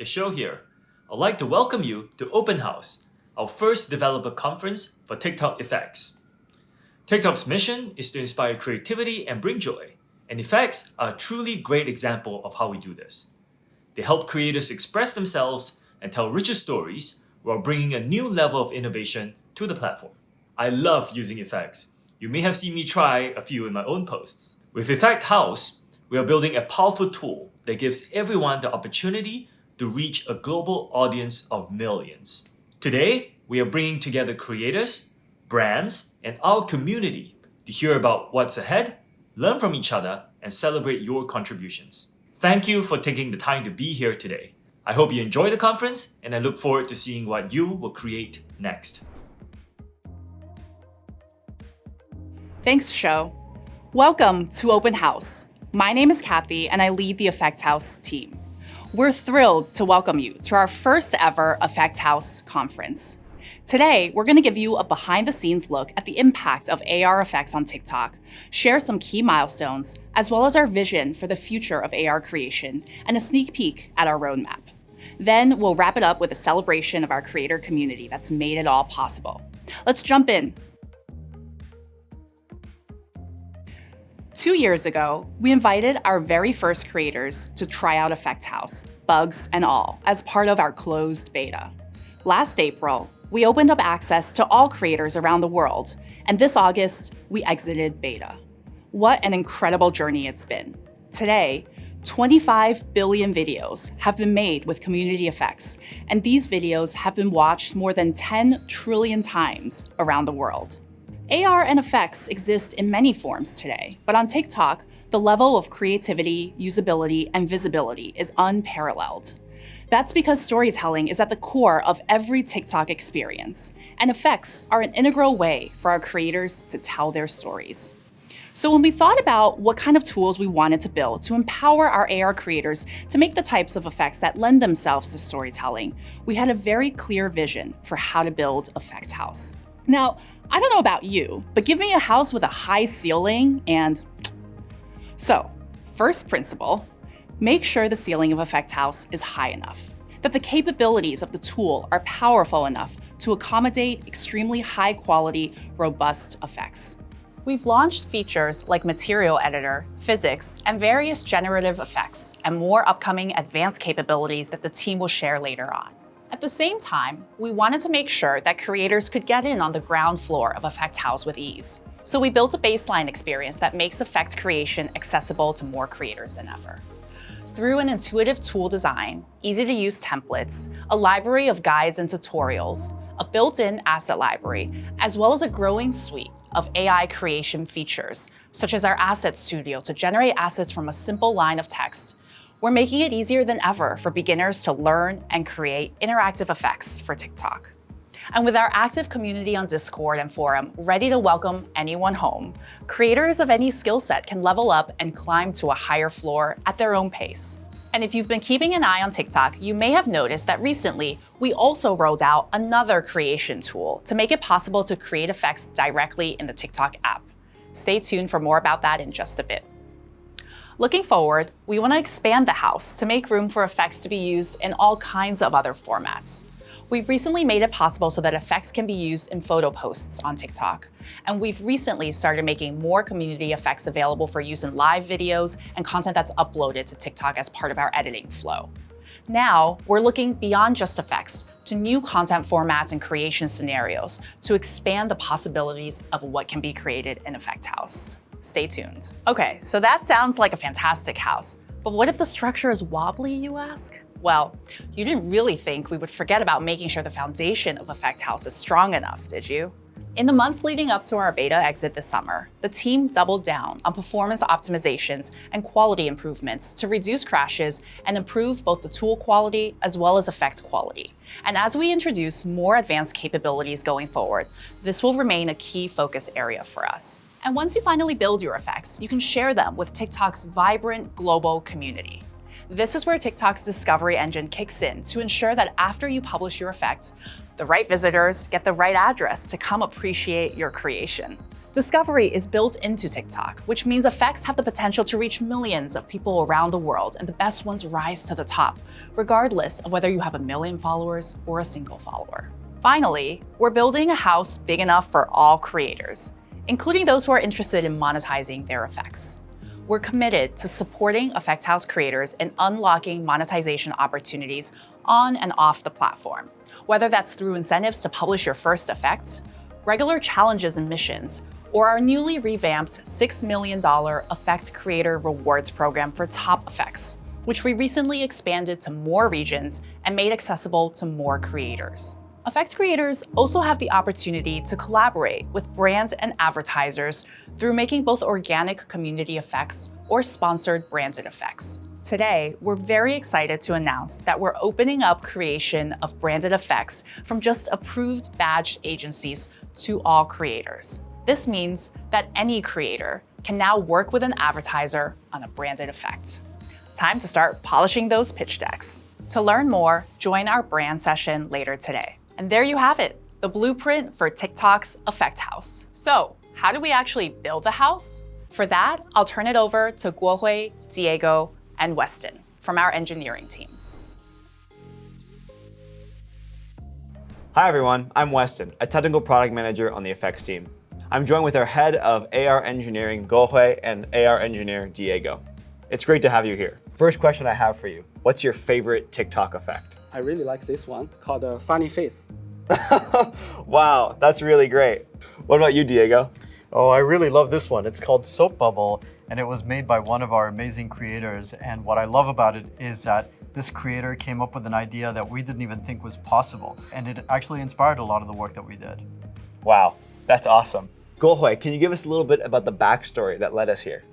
show here. I'd like to welcome you to Open House, our first developer conference for TikTok effects. TikTok's mission is to inspire creativity and bring joy, and effects are a truly great example of how we do this. They help creators express themselves and tell richer stories while bringing a new level of innovation to the platform. I love using effects. You may have seen me try a few in my own posts. With Effect House, we are building a powerful tool that gives everyone the opportunity to reach a global audience of millions. Today, we are bringing together creators, brands, and our community to hear about what's ahead, learn from each other, and celebrate your contributions. Thank you for taking the time to be here today. I hope you enjoy the conference, and I look forward to seeing what you will create next. Thanks, Sho. Welcome to Open House. My name is Kathy, and I lead the Effect House team. We're thrilled to welcome you to our first ever Effect House conference. Today, we're going to give you a behind-the-scenes look at the impact of AR effects on TikTok, share some key milestones, as well as our vision for the future of AR creation, and a sneak peek at our roadmap. Then we'll wrap it up with a celebration of our creator community that's made it all possible. Let's jump in. 2 years ago, we invited our very first creators to try out Effect House, bugs and all, as part of our closed beta. Last April, we opened up access to all creators around the world, and this August, we exited beta. What an incredible journey it's been. Today, 25 billion videos have been made with community effects, and these videos have been watched more than 10 trillion times around the world. AR and effects exist in many forms today, but on TikTok, the level of creativity, usability, and visibility is unparalleled. That's because storytelling is at the core of every TikTok experience, and effects are an integral way for our creators to tell their stories. So when we thought about what kind of tools we wanted to build to empower our AR creators to make the types of effects that lend themselves to storytelling, we had a very clear vision for how to build Effect House. Now, I don't know about you, but give me a house with a high ceiling and... So, first principle, make sure the ceiling of Effect House is high enough, that the capabilities of the tool are powerful enough to accommodate extremely high quality, robust effects. We've launched features like Material Editor, Physics, and various generative effects, and more upcoming advanced capabilities that the team will share later on. At the same time, we wanted to make sure that creators could get in on the ground floor of Effect House with ease. So we built a baseline experience that makes effect creation accessible to more creators than ever. Through an intuitive tool design, easy-to-use templates, a library of guides and tutorials, a built-in asset library, as well as a growing suite of AI creation features, such as our Asset Studio to generate assets from a simple line of text, we're making it easier than ever for beginners to learn and create interactive effects for TikTok. And with our active community on Discord and forum ready to welcome anyone home, creators of any skill set can level up and climb to a higher floor at their own pace. And if you've been keeping an eye on TikTok, you may have noticed that recently we also rolled out another creation tool to make it possible to create effects directly in the TikTok app. Stay tuned for more about that in just a bit. Looking forward, we want to expand the house to make room for effects to be used in all kinds of other formats. We've recently made it possible so that effects can be used in photo posts on TikTok. And we've recently started making more community effects available for use in live videos and content that's uploaded to TikTok as part of our editing flow. Now, we're looking beyond just effects to new content formats and creation scenarios to expand the possibilities of what can be created in Effect House. Stay tuned. Okay, so that sounds like a fantastic house, but what if the structure is wobbly, you ask? Well, you didn't really think we would forget about making sure the foundation of Effect House is strong enough, did you? In the months leading up to our beta exit this summer, the team doubled down on performance optimizations and quality improvements to reduce crashes and improve both the tool quality as well as effect quality. And as we introduce more advanced capabilities going forward, this will remain a key focus area for us. And once you finally build your effects, you can share them with TikTok's vibrant global community. This is where TikTok's discovery engine kicks in to ensure that after you publish your effect, the right visitors get the right address to come appreciate your creation. Discovery is built into TikTok, which means effects have the potential to reach millions of people around the world, and the best ones rise to the top, regardless of whether you have a million followers or a single follower. Finally, we're building a house big enough for all creators, including those who are interested in monetizing their effects. We're committed to supporting Effect House creators and unlocking monetization opportunities on and off the platform, whether that's through incentives to publish your first effect, regular challenges and missions, or our newly revamped $6 million Effect Creator Rewards program for top effects, which we recently expanded to more regions and made accessible to more creators. Effect creators also have the opportunity to collaborate with brands and advertisers through making both organic community effects or sponsored branded effects. Today, we're very excited to announce that we're opening up creation of branded effects from just approved badged agencies to all creators. This means that any creator can now work with an advertiser on a branded effect. Time to start polishing those pitch decks. To learn more, join our brand session later today. And there you have it, the blueprint for TikTok's Effect House. So, how do we actually build the house? For that, I'll turn it over to Guohui, Diego, and Weston from our engineering team. Hi everyone, I'm Weston, a technical product manager on the effects team. I'm joined with our head of AR engineering, Guohui, and AR engineer, Diego. It's great to have you here. First question I have for you, what's your favorite TikTok effect? I really like this one called Funny Face. Wow, that's really great. What about you, Diego? Oh, I really love this one. It's called Soap Bubble, and it was made by one of our amazing creators. And what I love about it is that this creator came up with an idea that we didn't even think was possible. And it actually inspired a lot of the work that we did. Wow, that's awesome. Guohui, can you give us a little bit about the backstory that led us here?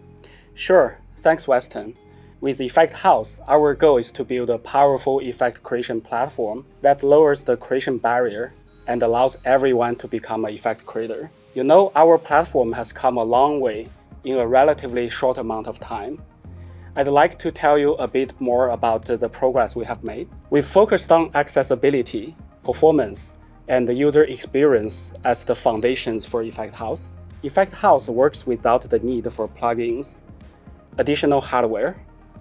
Sure, thanks Weston. With Effect House, our goal is to build a powerful effect creation platform that lowers the creation barrier and allows everyone to become an effect creator. You know, our platform has come a long way in a relatively short amount of time. I'd like to tell you a bit more about the progress we have made. We've focused on accessibility, performance, and the user experience as the foundations for Effect House. Effect House works without the need for plugins, additional hardware,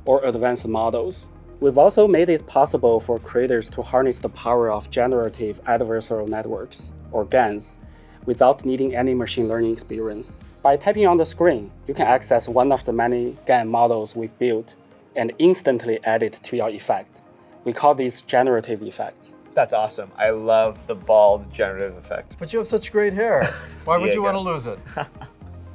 or advanced models. We've also made it possible for creators to harness the power of generative adversarial networks, or GANs, without needing any machine learning experience. By tapping on the screen, you can access one of the many GAN models we've built and instantly add it to your effect. We call these generative effects. That's awesome. I love the bald generative effect. But you have such great hair. Why would you want to lose it?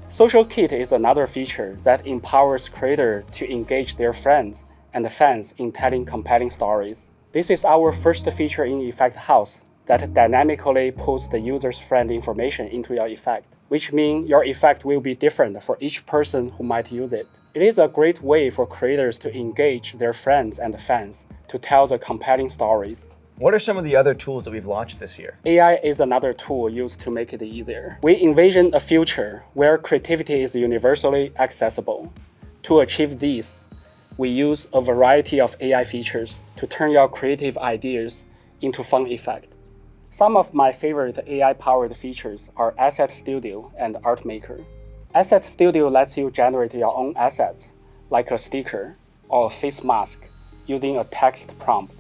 Social Kit is another feature that empowers creators to engage their friends and fans in telling compelling stories. This is our first feature in Effect House that dynamically puts the user's friend information into your effect, which means your effect will be different for each person who might use it. It is a great way for creators to engage their friends and fans to tell the compelling stories. What are some of the other tools that we've launched this year? AI is another tool used to make it easier. We envision a future where creativity is universally accessible. To achieve this, we use a variety of AI features to turn your creative ideas into fun effects. Some of my favorite AI-powered features are Asset Studio and Art Maker. Asset Studio lets you generate your own assets, like a sticker or a face mask, using a text prompt.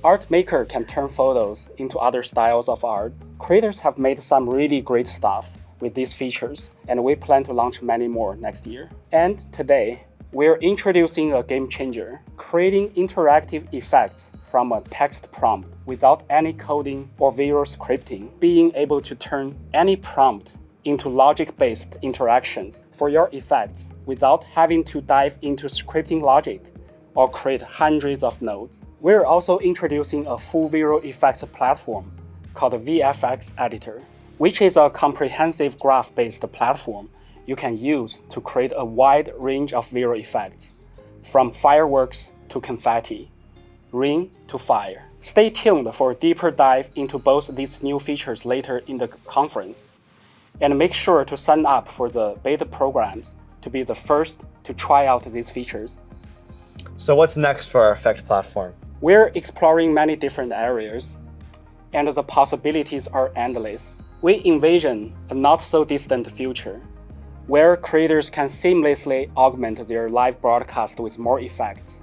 Art Maker can turn photos into other styles of art. Creators have made some really great stuff with these features, and we plan to launch many more next year. And today, we're introducing a game changer, creating interactive effects from a text prompt without any coding or visual scripting, being able to turn any prompt into logic-based interactions for your effects without having to dive into scripting logic or create hundreds of nodes. We're also introducing a full visual effects platform called VFX Editor, which is a comprehensive graph-based platform you can use to create a wide range of visual effects, from fireworks to confetti, rain to fire. Stay tuned for a deeper dive into both these new features later in the conference, and make sure to sign up for the beta programs to be the first to try out these features. So what's next for our effect platform? We're exploring many different areas, and the possibilities are endless. We envision a not-so-distant future where creators can seamlessly augment their live broadcast with more effects,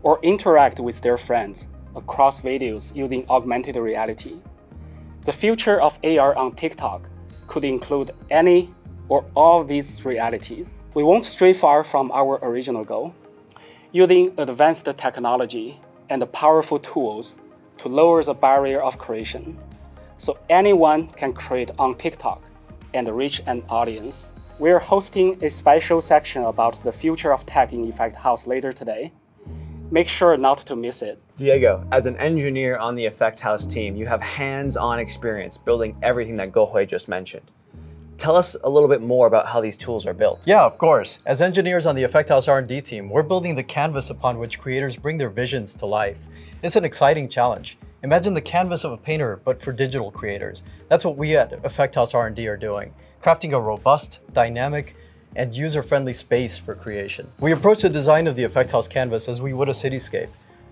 or interact with their friends across videos using augmented reality. The future of AR on TikTok could include any or all of these realities. We won't stray far from our original goal, using advanced technology and powerful tools to lower the barrier of creation, so anyone can create on TikTok and reach an audience. We're hosting a special section about the future of tech in Effect House later today. Make sure not to miss it. Diego, as an engineer on the Effect House team, you have hands-on experience building everything that Gohui just mentioned. Tell us a little bit more about how these tools are built. Yeah, of course. As engineers on the Effect House R&D team, we're building the canvas upon which creators bring their visions to life. It's an exciting challenge. Imagine the canvas of a painter, but for digital creators. That's what we at Effect House R&D are doing, crafting a robust, dynamic, and user-friendly space for creation. We approach the design of the Effect House canvas as we would a cityscape.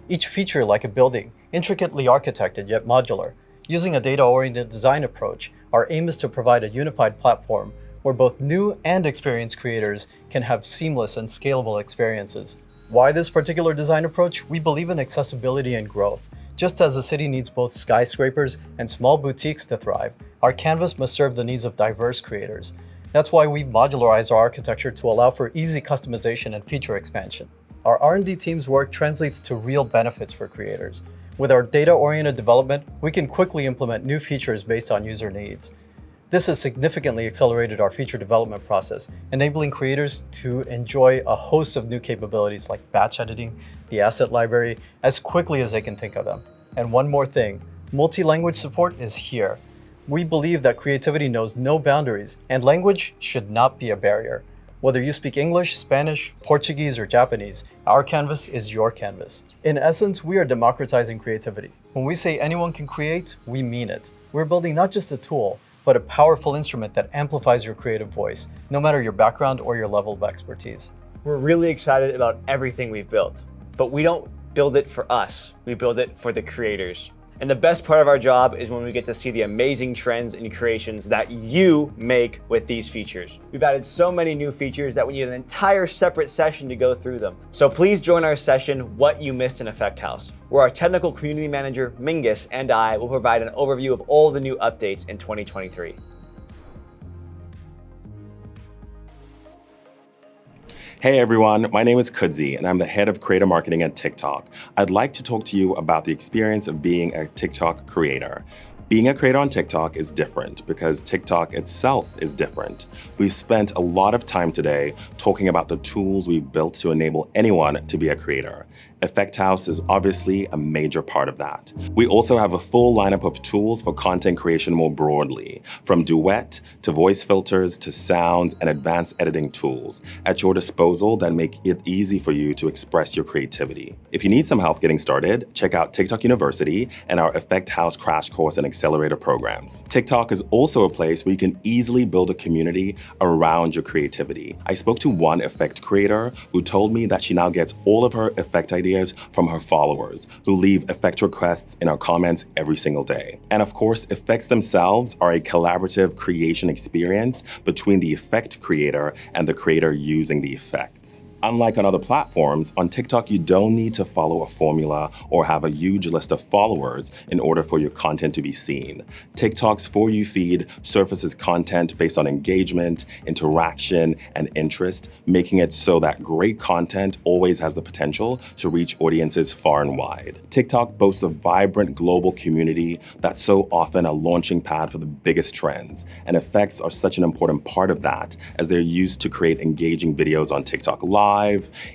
Each feature like a building, intricately architected yet modular. Using a data-oriented design approach, our aim is to provide a unified platform where both new and experienced creators can have seamless and scalable experiences. Why this particular design approach? We believe in accessibility and growth. Just as a city needs both skyscrapers and small boutiques to thrive, our canvas must serve the needs of diverse creators. That's why we've modularized our architecture to allow for easy customization and feature expansion. Our R&D team's work translates to real benefits for creators. With our data-oriented development, we can quickly implement new features based on user needs. This has significantly accelerated our feature development process, enabling creators to enjoy a host of new capabilities like batch editing, the asset library, as quickly as they can think of them. And one more thing, multi-language support is here. We believe that creativity knows no boundaries, and language should not be a barrier. Whether you speak English, Spanish, Portuguese, or Japanese, our canvas is your canvas. In essence, we are democratizing creativity. When we say anyone can create, we mean it. We're building not just a tool, but a powerful instrument that amplifies your creative voice, no matter your background or your level of expertise. We're really excited about everything we've built, but we don't build it for us. We build it for the creators. And the best part of our job is when we get to see the amazing trends and creations that you make with these features. We've added so many new features that we need an entire separate session to go through them. So please join our session, What You Missed in Effect House, where our technical community manager, Mingus, and I will provide an overview of all the new updates in 2023. Hey everyone, my name is Kody and I'm the head of creator marketing at TikTok. I'd like to talk to you about the experience of being a TikTok creator. Being a creator on TikTok is different because TikTok itself is different. We've spent a lot of time today talking about the tools we've built to enable anyone to be a creator. Effect House is obviously a major part of that. We also have a full lineup of tools for content creation more broadly, from duet to voice filters to sounds and advanced editing tools at your disposal that make it easy for you to express your creativity. If you need some help getting started, check out TikTok University and our Effect House crash course and accelerator programs. TikTok is also a place where you can easily build a community around your creativity. I spoke to one effect creator who told me that she now gets all of her effect ideas from her followers who leave effect requests in our comments every single day. And of course, effects themselves are a collaborative creation experience between the effect creator and the creator using the effects. Unlike on other platforms, on TikTok, you don't need to follow a formula or have a huge list of followers in order for your content to be seen. TikTok's For You feed surfaces content based on engagement, interaction, and interest, making it so that great content always has the potential to reach audiences far and wide. TikTok boasts a vibrant global community that's so often a launching pad for the biggest trends, and effects are such an important part of that as they're used to create engaging videos on TikTok Live,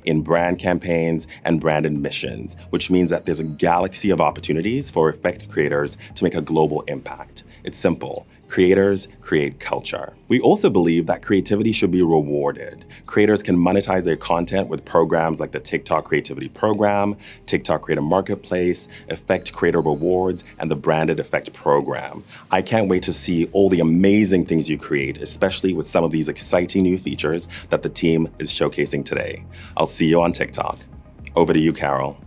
in brand campaigns, and brand admissions, which means that there's a galaxy of opportunities for effect creators to make a global impact. It's simple. Creators create culture. We also believe that creativity should be rewarded. Creators can monetize their content with programs like the TikTok Creativity Program, TikTok Creator Marketplace, Effect Creator Rewards, and the Branded Effect Program. I can't wait to see all the amazing things you create, especially with some of these exciting new features that the team is showcasing today. I'll see you on TikTok. Over to you, Carol.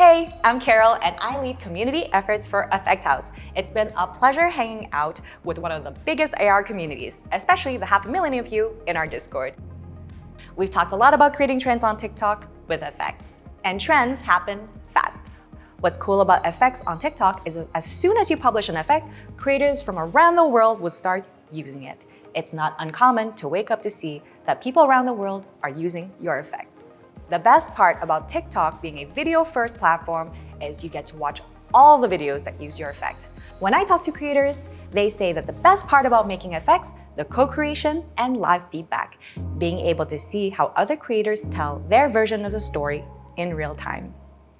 Hey, I'm Carol, and I lead community efforts for Effect House. It's been a pleasure hanging out with one of the biggest AR communities, especially the 500,000 of you in our Discord. We've talked a lot about creating trends on TikTok with effects, and trends happen fast. What's cool about effects on TikTok is as soon as you publish an effect, creators from around the world will start using it. It's not uncommon to wake up to see that people around the world are using your effect. The best part about TikTok being a video-first platform is you get to watch all the videos that use your effect. When I talk to creators, they say that the best part about making effects, the co-creation and live feedback, being able to see how other creators tell their version of the story in real time.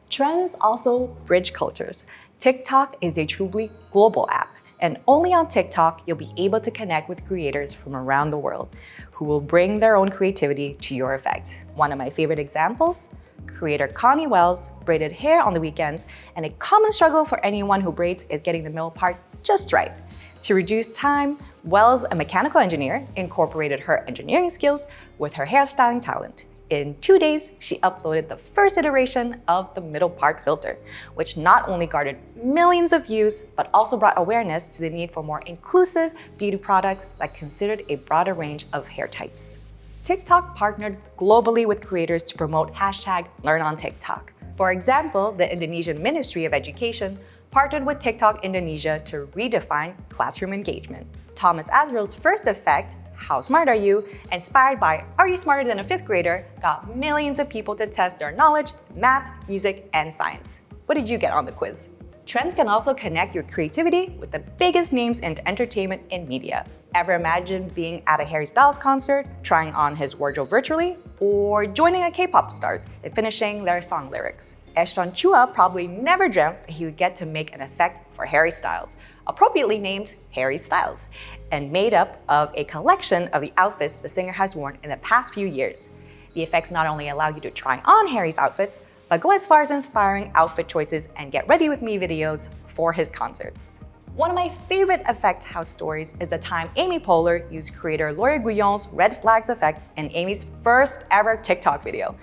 Trends also bridge cultures. TikTok is a truly global app, and only on TikTok you'll be able to connect with creators from around the world who will bring their own creativity to your effect. One of my favorite examples, creator Connie Wells braided hair on the weekends, and a common struggle for anyone who braids is getting the middle part just right. To reduce time, Wells, a mechanical engineer, incorporated her engineering skills with her hairstyling talent. In 2 days, she uploaded the first iteration of the middle part filter, which not only garnered millions of views, but also brought awareness to the need for more inclusive beauty products that considered a broader range of hair types. TikTok partnered globally with creators to promote #LearnOnTikTok. For example, the Indonesian Ministry of Education partnered with TikTok Indonesia to redefine classroom engagement. Thomas Azrael's first effect, How Smart Are You?, inspired by Are You Smarter Than a Fifth Grader, got millions of people to test their knowledge in math, music, and science. What did you get on the quiz? Trends can also connect your creativity with the biggest names in entertainment and media. Ever imagine being at a Harry Styles concert, trying on his wardrobe virtually, or joining a K-pop stars and finishing their song lyrics? Ashton Chua probably never dreamt that he would get to make an effect for Harry Styles, appropriately named Harry Styles, and made up of a collection of the outfits the singer has worn in the past few years. The effects not only allow you to try on Harry's outfits, but go as far as inspiring outfit choices and get ready with me videos for his concerts. One of my favorite Effect House stories is the time Amy Poehler used creator Laura Guillon's Red Flags effect in Amy's first ever TikTok video.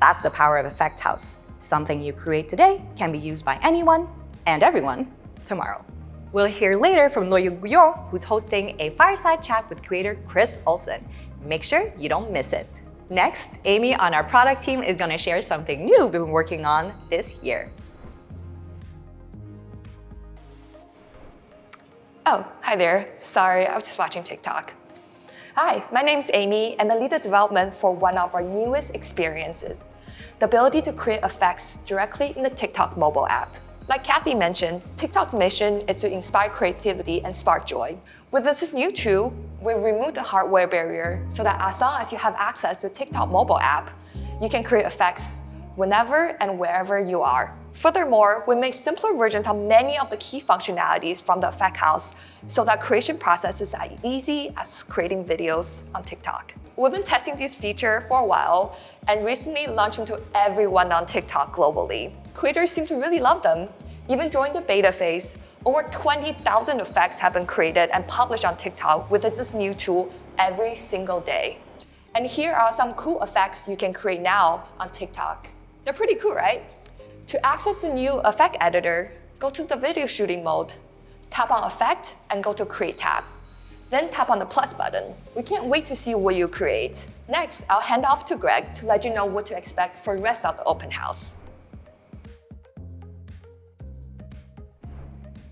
That's the power of Effect House. Something you create today can be used by anyone and everyone tomorrow. We'll hear later from Laura Guillon, who's hosting a fireside chat with creator Chris Olsen. Make sure you don't miss it. Next, Amy on our product team is going to share something new we've been working on this year. Oh, hi there. Sorry, I was just watching TikTok. Hi, my name's Amy, and I lead the development for one of our newest experiences, the ability to create effects directly in the TikTok mobile app. Like Kathy mentioned, TikTok's mission is to inspire creativity and spark joy. With this new tool, we removed the hardware barrier so that as long as you have access to TikTok mobile app, you can create effects whenever and wherever you are. Furthermore, we made simpler versions of many of the key functionalities from the Effect House so that creation process is as easy as creating videos on TikTok. We've been testing this feature for a while and recently launching to everyone on TikTok globally. Creators seem to really love them. Even during the beta phase, over 20,000 effects have been created and published on TikTok with this new tool every single day. And here are some cool effects you can create now on TikTok. They're pretty cool, right? To access the new effect editor, go to the video shooting mode, tap on Effect, and go to Create tab. Then tap on the plus button. We can't wait to see what you create. Next, I'll hand off to Greg to let you know what to expect for the rest of the open house.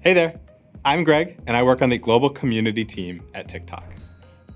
Hey there, I'm Greg, and I work on the global community team at TikTok.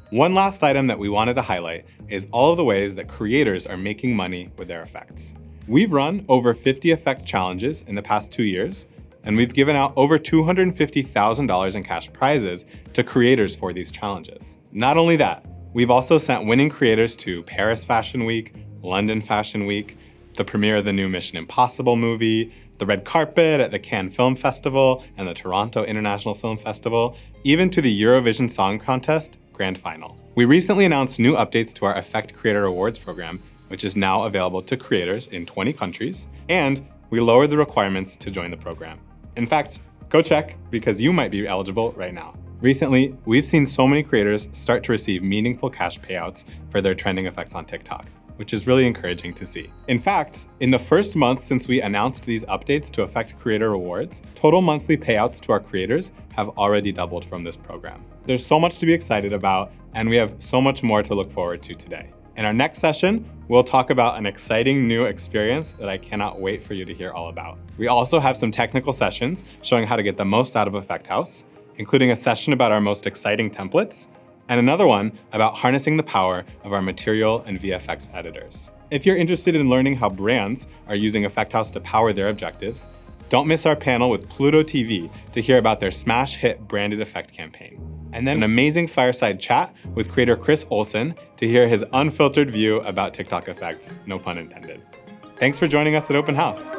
One last item that we wanted to highlight is all of the ways that creators are making money with their effects. We've run over 50 effect challenges in the past 2 years, and we've given out over $250,000 in cash prizes to creators for these challenges. Not only that, we've also sent winning creators to Paris Fashion Week, London Fashion Week, the premiere of the new Mission Impossible movie, the red carpet at the Cannes Film Festival and the Toronto International Film Festival, even to the Eurovision Song Contest Grand Final. We recently announced new updates to our Effect Creator Awards program, which is now available to creators in 20 countries, and we lowered the requirements to join the program. In fact, go check because you might be eligible right now. Recently, we've seen so many creators start to receive meaningful cash payouts for their trending effects on TikTok. which is really encouraging to see. In fact, in the first month since we announced these updates to Effect Creator Rewards, total monthly payouts to our creators have already doubled from this program. There's so much to be excited about, and we have so much more to look forward to today. In our next session, we'll talk about an exciting new experience that I cannot wait for you to hear all about. We also have some technical sessions showing how to get the most out of Effect House, including a session about our most exciting templates, and another one about harnessing the power of our material and VFX editors. If you're interested in learning how brands are using Effect House to power their objectives, don't miss our panel with Pluto TV to hear about their smash hit branded effect campaign. And then an amazing fireside chat with creator Chris Olsen to hear his unfiltered view about TikTok effects, no pun intended. Thanks for joining us at Open House.